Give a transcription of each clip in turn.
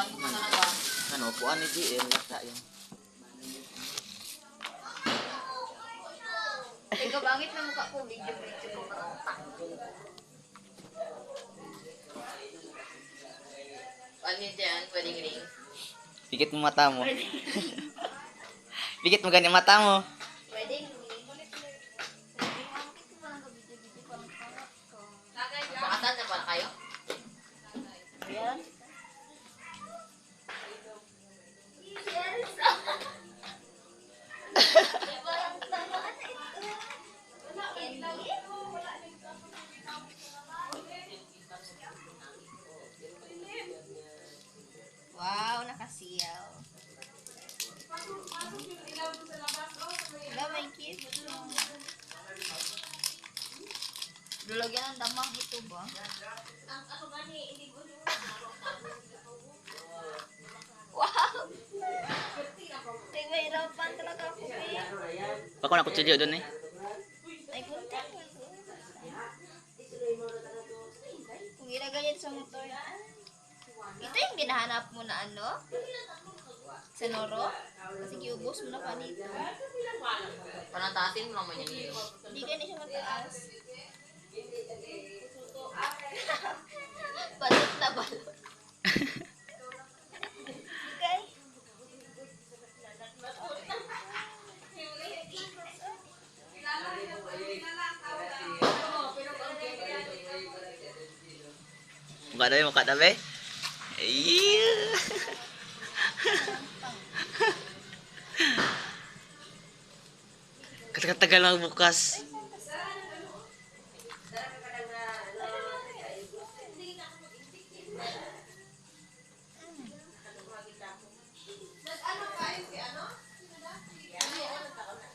Bakit mo talaga? Ano, puan ni GM, lata yan. Ikaw, bangit na mukha ko. Video ko parang ano dyan? Pwedeng ring. Pikit mo mata mo. Pikit mo ganyan mata mo. Pwedeng ring. Makasal na pala kayo? Yan. Wow, nakasiyaw. Wala, may cute. Dulagyan ng damang ito ba? Wow! Nagmahirapan talaga ako eh. Bako na kutsilyo doon eh. Ay, punta. Kung ginaganyan sa motor. Ito yung ginahanap mo na ano? Sa Noro? Kasi kiubos mo na pa dito. Panatasin mo naman yun yun. Hindi ganyan siya mataas. Balot na balot. Okay. Mukha dabe. Iya. Katagal lang bukas.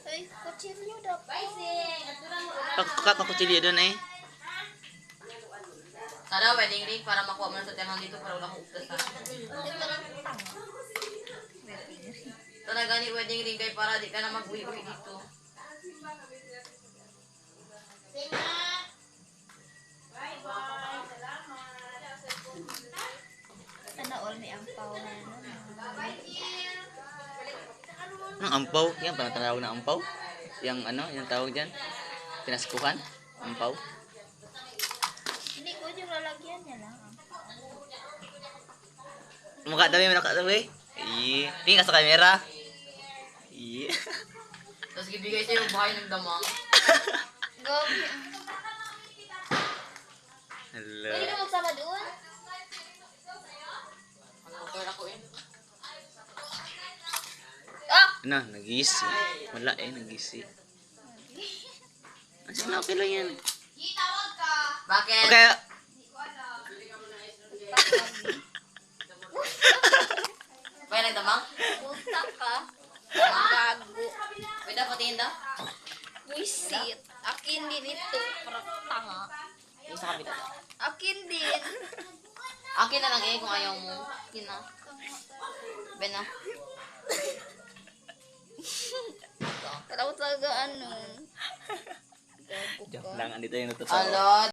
Ay, kutsilyo dapat. Kutsilyo doon eh. Sana wedding ring para makuha mo na sa tengang dito para wala kong uptasan. Ito lang tanga. Sana gani wedding ring kay para di ka na mag-uwi-uwi dito. Sana all may ampaw na ano. Ang ampaw, yan parang tawag na ampaw. Yang ano, yung tawag diyan. Pinaskuhan, ampaw. Hindi ko yung lalagyan niya lang. Mukha dabe. Iya. Tingin ka sa camera. Iya. Tapos ibigay sa'yo yung bahay ng damang. Gobi. Hello. Pwede ka magsama doon? Ano ako eh? Ah! Ano, nagisi. Wala eh, nagisi. Kasi na okay lang yan. Bakit? Okay. Bahay ng damang? Puta ka. Gago. Pwede patingin daw? Wisit. Akin din ito. Parang tanga. Yung sa kapita daw. Akin din. Akin na lang eh kung ayaw mo. Akin na. Ben na. Parang talaga ano. Gago Joke ka. lang, andito yung natutuwa. Alot.